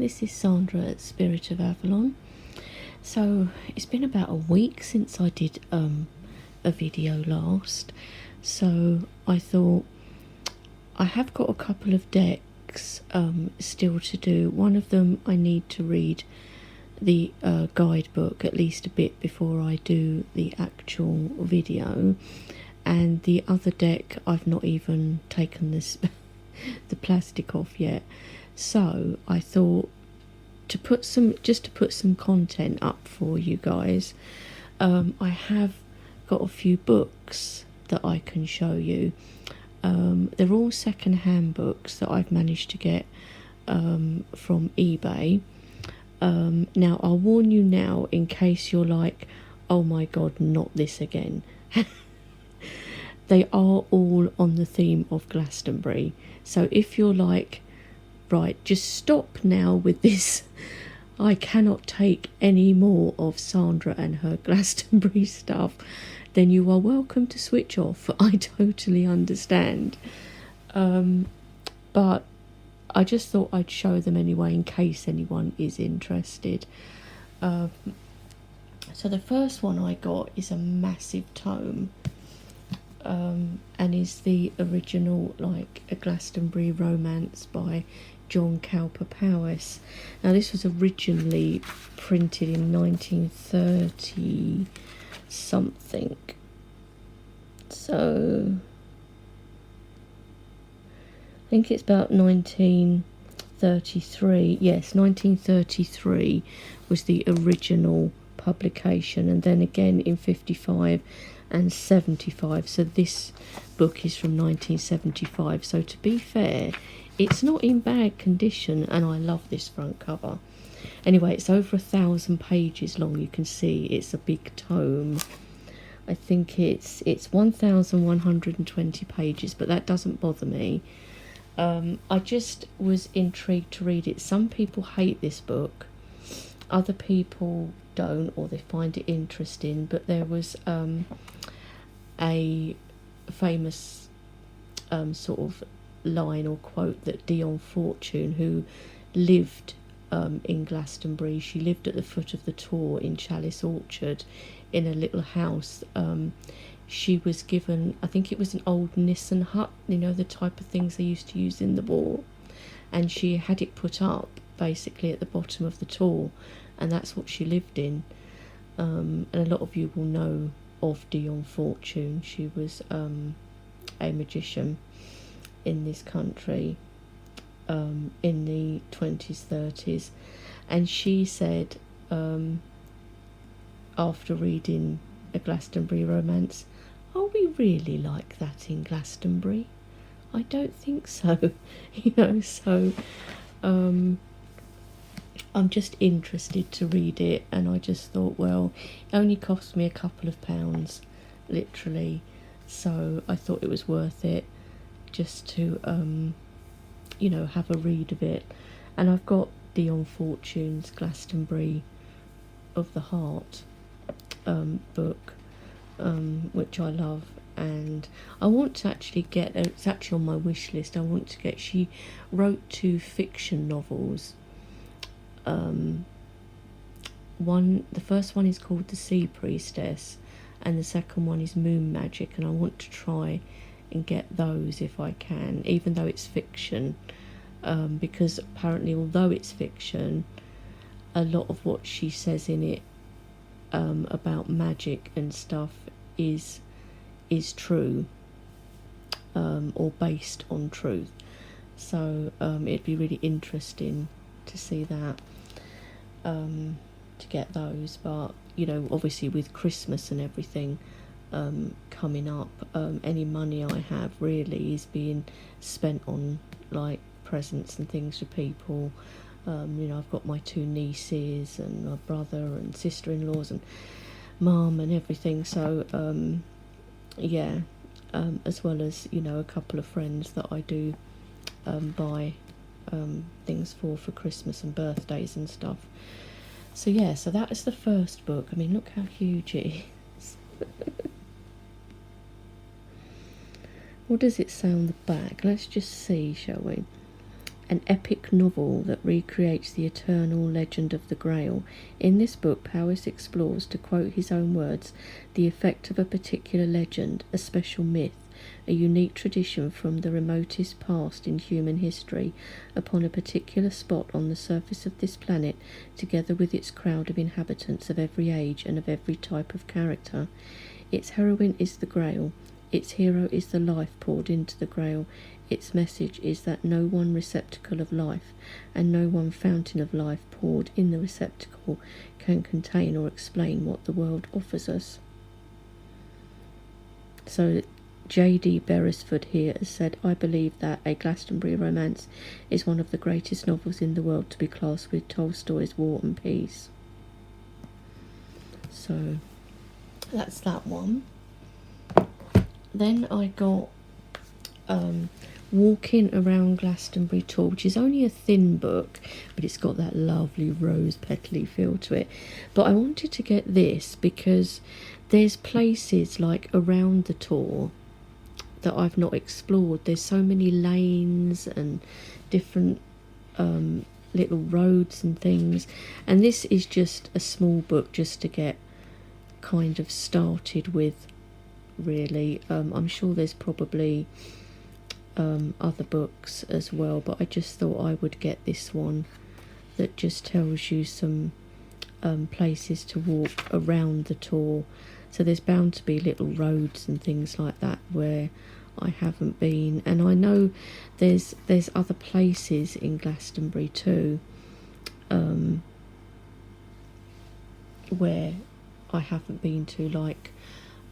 this is Sandra at Spirit of Avalon. So it's been about a week since I did a video last, so I thought I have got a couple of decks still to do. One of them I need to read the guidebook at least a bit before I do the actual video, and the other deck I've not even taken this the plastic off yet. So I thought to put some content up for you guys, I have got a few books that I can show you. They're all second-hand books that I've managed to get from eBay. Now I'll warn you now, in case you're like, oh my god, not this again. They are all on the theme of Glastonbury, so if you're like, right, just stop now with this, I cannot take any more of Sandra and her Glastonbury stuff, then you are welcome to switch off. I totally understand. But I just thought I'd show them anyway in case anyone is interested. So the first one I got is a massive tome, and is the original, like, a Glastonbury romance by John Cowper Powys. Now this was originally printed in 1930 something, so I think it's about 1933. Yes, 1933 was the original publication, and then again in 55 and 75. So this book is from 1975, so to be fair, it's not in bad condition, and I love this front cover. Anyway, it's over 1,000 pages long. You can see it's a big tome. I think it's 1,120 pages, but that doesn't bother me. I just was intrigued to read it. Some people hate this book, other people don't, or they find it interesting, but there was a famous sort of line or quote that Dion Fortune, who lived in Glastonbury, she lived at the foot of the Tor in Chalice Orchard in a little house. She was given, I think it was an old Nissen hut, you know, the type of things they used to use in the war, and she had it put up basically at the bottom of the Tor, and that's what she lived in. And a lot of you will know of Dion Fortune. She was a magician in this country in the 20s, 30s, and she said, after reading a Glastonbury romance, are we really like that in Glastonbury? I don't think so. You know, so I'm just interested to read it, and I just thought, well, it only cost me a couple of pounds, literally, so I thought it was worth it just to you know, have a read of it. And I've got Dion Fortune's Glastonbury of the Heart book, which I love, and I want to actually get, it's actually on my wish list, I want to get, she wrote 2 fiction novels. The first one is called The Sea Priestess, and the second one is Moon Magic, and I want to try and get those if I can, even though it's fiction, because apparently, although it's fiction, a lot of what she says in it about magic and stuff is true, or based on truth. So it'd be really interesting to see that, to get those. But you know, obviously with Christmas and everything coming up, any money I have really is being spent on, like, presents and things for people. You know, I've got my 2 nieces and my brother and sister-in-laws and mum and everything, so yeah, as well as, you know, a couple of friends that I do buy things for Christmas and birthdays and stuff. So yeah, so that is the first book. I mean, look how huge it is. What does it say on the back? Let's just see, shall we? an epic novel that recreates the eternal legend of the Grail. In this book, Powys explores, to quote his own words, the effect of a particular legend, a special myth, a unique tradition from the remotest past in human history, upon a particular spot on the surface of this planet, together with its crowd of inhabitants of every age and of every type of character. Its heroine is the Grail. Its hero is the life poured into the Grail. Its message is that no one receptacle of life and no one fountain of life poured in the receptacle can contain or explain what the world offers us. So J.D. Beresford here has said, I believe that A Glastonbury Romance is one of the greatest novels in the world, to be classed with Tolstoy's War and Peace. So that's that one. Then I got Walking Around Glastonbury Tour, which is only a thin book, but it's got that lovely rose petally feel to it. But I wanted to get this because there's places like around the tour that I've not explored. There's so many lanes and different little roads and things, and this is just a small book just to get kind of started with, really. I'm sure there's probably other books as well, but I just thought I would get this one that just tells you some places to walk around the tour. So there's bound to be little roads and things like that where I haven't been, and I know there's other places in Glastonbury too where I haven't been to, like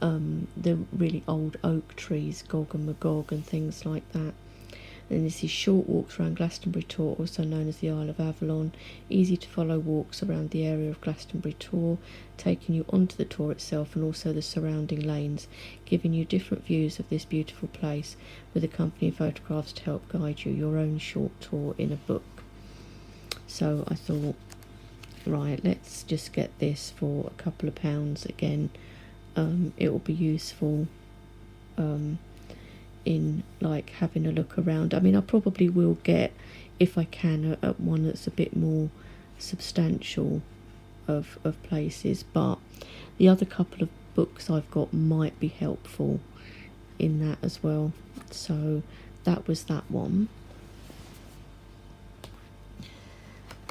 the really old oak trees, Gog and Magog and things like that. And this is short walks around Glastonbury Tor, also known as the Isle of Avalon. Easy to follow walks around the area of Glastonbury Tor, taking you onto the Tor itself and also the surrounding lanes, giving you different views of this beautiful place with accompanying photographs to help guide you. Your own short tour in a book. So I thought, right, let's just get this for a couple of pounds again. It will be useful in like having a look around. I mean, I probably will get, if I can, one that's a bit more substantial of places, but the other couple of books I've got might be helpful in that as well. So that was that one.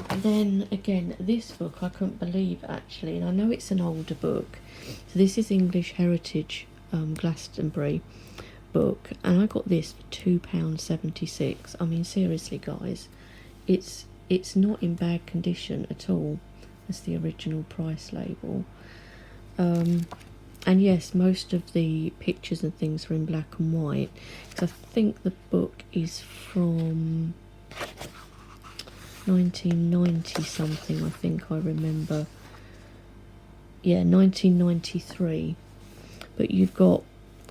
Then again, this book I couldn't believe actually, and I know it's an older book. So this is English Heritage Glastonbury book, and I got this for £2.76. I mean, seriously guys, it's not in bad condition at all. That's the original price label. And yes, most of the pictures and things are in black and white, because I think the book is from 1990 something, I think I remember. Yeah, 1993. But you've got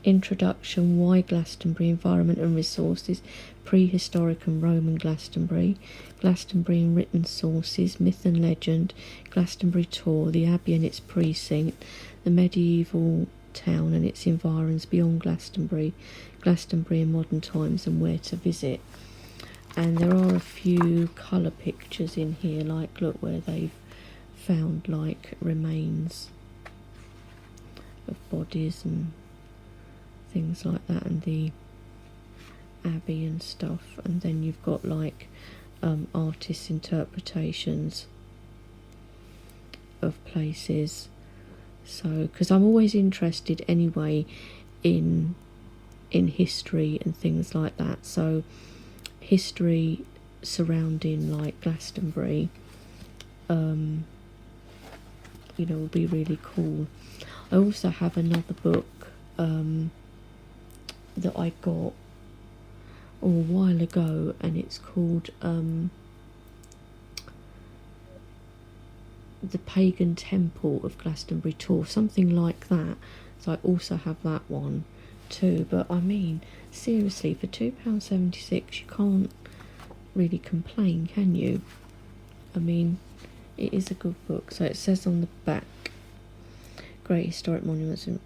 Introduction, Why Glastonbury, Environment and Resources, Prehistoric and Roman Glastonbury, Glastonbury in Written Sources, Myth and Legend, Glastonbury Tour, the Abbey and its Precinct, the Medieval Town and its Environs beyond Glastonbury, Glastonbury in Modern Times and Where to Visit. And there are a few colour pictures in here, like look where they've found like remains of bodies and things like that, and the abbey and stuff. And then you've got like artists' interpretations of places. So, because I'm always interested anyway in history and things like that, so history surrounding like Glastonbury you know, will be really cool. I also have another book that I got a while ago, and it's called The Pagan Temple of Glastonbury Tor, something like that. So I also have that one too. But I mean, seriously, for £2.76 you can't really complain, can you? I mean, it is a good book. So it says on the back, Great Historic Monuments. And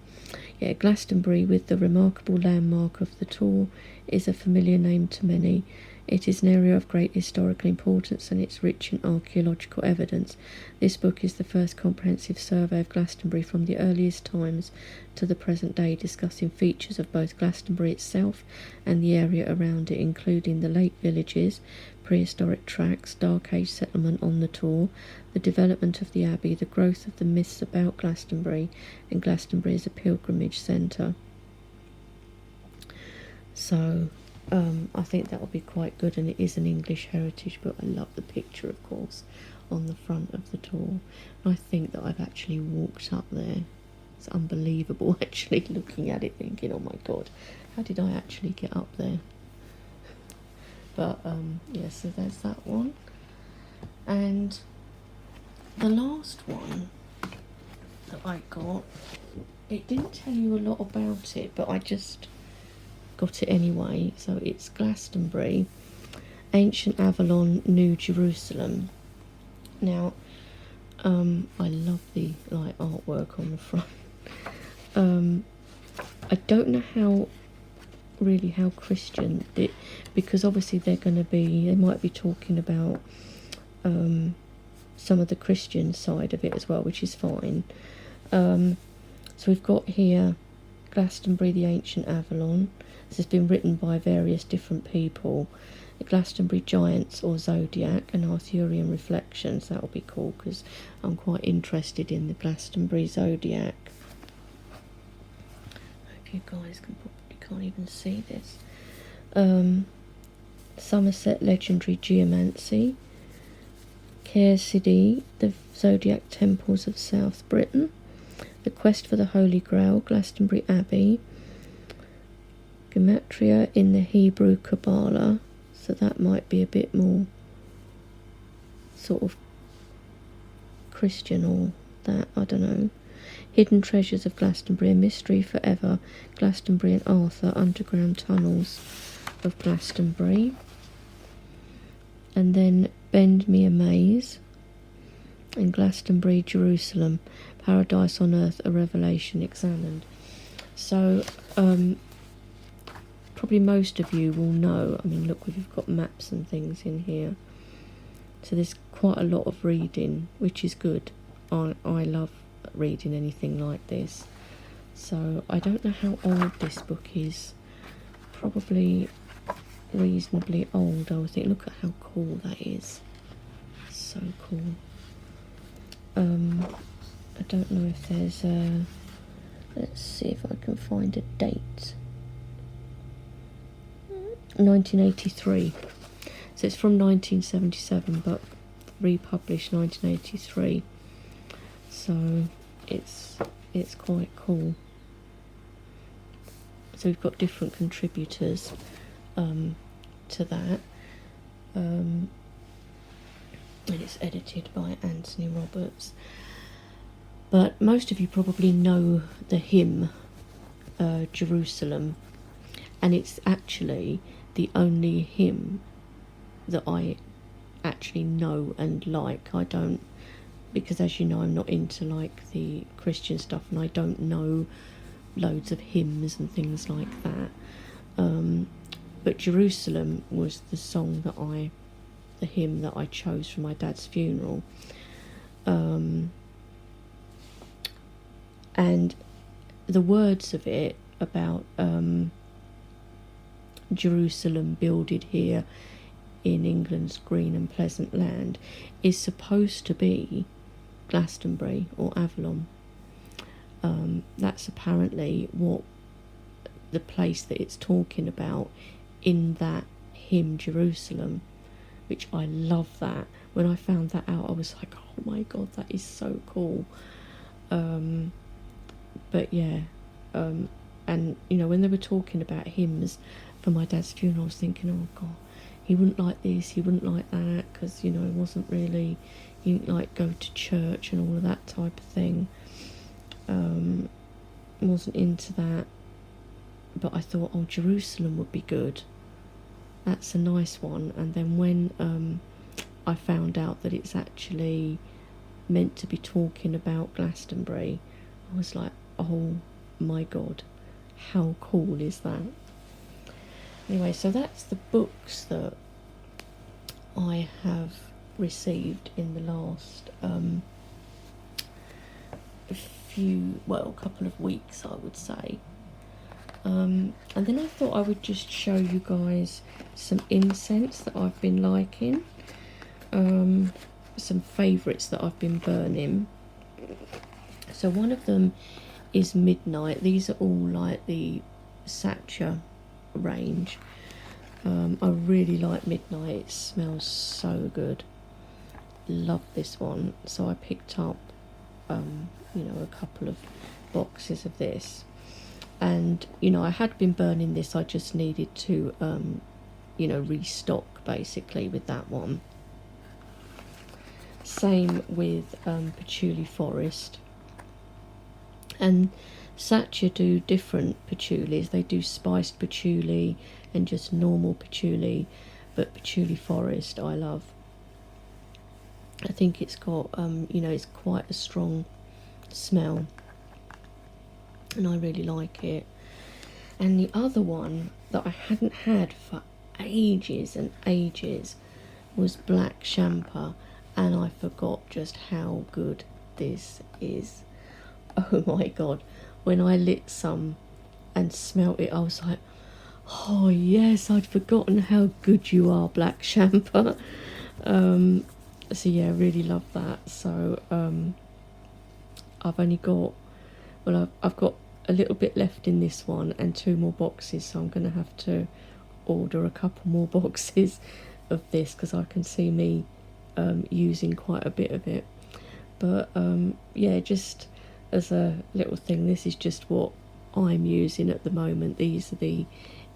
yeah, Glastonbury, with the remarkable landmark of the Tor, is a familiar name to many. It is an area of great historical importance and it's rich in archaeological evidence. This book is the first comprehensive survey of Glastonbury from the earliest times to the present day, discussing features of both Glastonbury itself and the area around it, including the late villages, prehistoric tracks, Dark Age settlement on the Tor, the development of the abbey, the growth of the myths about Glastonbury, and Glastonbury as a pilgrimage centre. So I think that will be quite good, and it is an English heritage book. I love the picture, of course, on the front of the Tor. And I think that I've actually walked up there. It's unbelievable, actually, looking at it, thinking, oh my God, how did I actually get up there? But, yeah, so there's that one. And the last one that I got, it didn't tell you a lot about it, but I just got it anyway. So it's Glastonbury, Ancient Avalon, New Jerusalem. Now, I love the artwork on the front. I don't know how Christian it, because obviously they might be talking about some of the Christian side of it as well, which is fine. So we've got here Glastonbury, the Ancient Avalon. This has been written by various different people. The Glastonbury Giants or Zodiac and Arthurian Reflections. That will be cool because I'm quite interested in the Glastonbury Zodiac. I hope you guys can't even see this. Somerset Legendary Geomancy. Caer City, the Zodiac Temples of South Britain. The Quest for the Holy Grail, Glastonbury Abbey. Gematria in the Hebrew Kabbalah, so that might be a bit more sort of Christian or that, I don't know. Hidden Treasures of Glastonbury, A Mystery Forever, Glastonbury and Arthur, Underground Tunnels of Glastonbury. And then Bend Me a Maze, and Glastonbury, Jerusalem, Paradise on Earth, A Revelation Examined. So, probably most of you will know, I mean, look, we've got maps and things in here. So there's quite a lot of reading, which is good. I love reading anything like this. So I don't know how old this book is. Probably reasonably old, I would think. Look at how cool that is. So cool. I don't know if there's a... Let's see if I can find a date. 1983. So it's from 1977, but republished 1983. So it's quite cool. So we've got different contributors to that. And it's edited by Anthony Roberts. But most of you probably know the hymn Jerusalem, and it's actually the only hymn that I actually know and like. I don't, because as you know, I'm not into like the Christian stuff, and I don't know loads of hymns and things like that. But Jerusalem was the hymn that I chose for my dad's funeral. And the words of it about Jerusalem builded here in England's green and pleasant land is supposed to be Glastonbury or Avalon. That's apparently what the place that it's talking about in that hymn Jerusalem, which I love that. When I found that out, I was like, oh my God, that is so cool. But yeah, and you know, when they were talking about hymns for my dad's funeral, I was thinking, oh God, he wouldn't like this, he wouldn't like that, because, you know, he wasn't really, he didn't like go to church and all of that type of thing. Wasn't into that. But I thought, oh, Jerusalem would be good. That's a nice one. And then when I found out that it's actually meant to be talking about Glastonbury, I was like, oh my God, how cool is that? Anyway, so that's the books that I have received in the last couple of weeks, I would say. And then I thought I would just show you guys some incense that I've been liking, some favourites that I've been burning. So one of them is Midnight. These are all like the Satcha range. I really like Midnight. It smells so good. Love this one. So I picked up a couple of boxes of this, and I had been burning this. I just needed to restock basically with that one. Same with Patchouli Forest. And Satcha do different patchoulis. They do spiced patchouli and just normal patchouli, but Patchouli Forest I love. I think it's got it's quite a strong smell, and I really like it. And the other one that I hadn't had for ages and ages was Black Champa, and I forgot just how good this is. Oh my god, when I lit some and smelt it, I was like, oh yes, I'd forgotten how good you are, Black Champa. So yeah, I really love that. So I've only got, I've got a little bit left in this one and 2 more boxes, so I'm going to have to order a couple more boxes of this, because I can see me using quite a bit of it. But yeah, just as a little thing, this is just what I'm using at the moment. These are the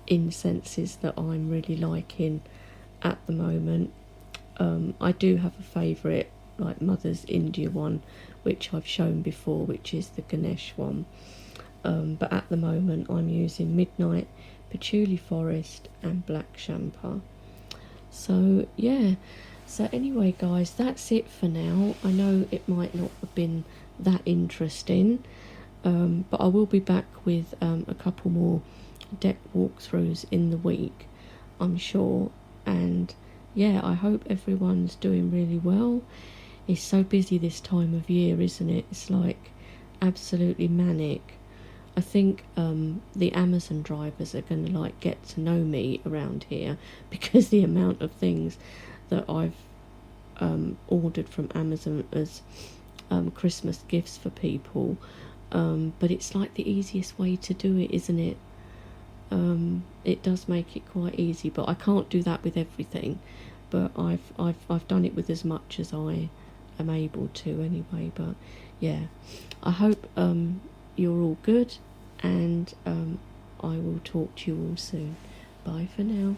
incenses that I'm really liking at the moment. I do have a favourite, like Mother's India one, which I've shown before, which is the Ganesh one. But at the moment I'm using Midnight, Patchouli Forest and Black Champa. So yeah, so anyway guys, that's it for now. I know it might not have been that interesting, but I will be back with a couple more deck walkthroughs in the week, I'm sure. And yeah, I hope everyone's doing really well. It's so busy this time of year, isn't it? It's like absolutely manic. I think the Amazon drivers are going to like get to know me around here, because the amount of things that I've ordered from Amazon as Christmas gifts for people. But it's like the easiest way to do it, isn't it? It does make it quite easy, but I can't do that with everything. But I've done it with as much as I am able to anyway. But yeah, I hope you're all good, and I will talk to you all soon. Bye for now.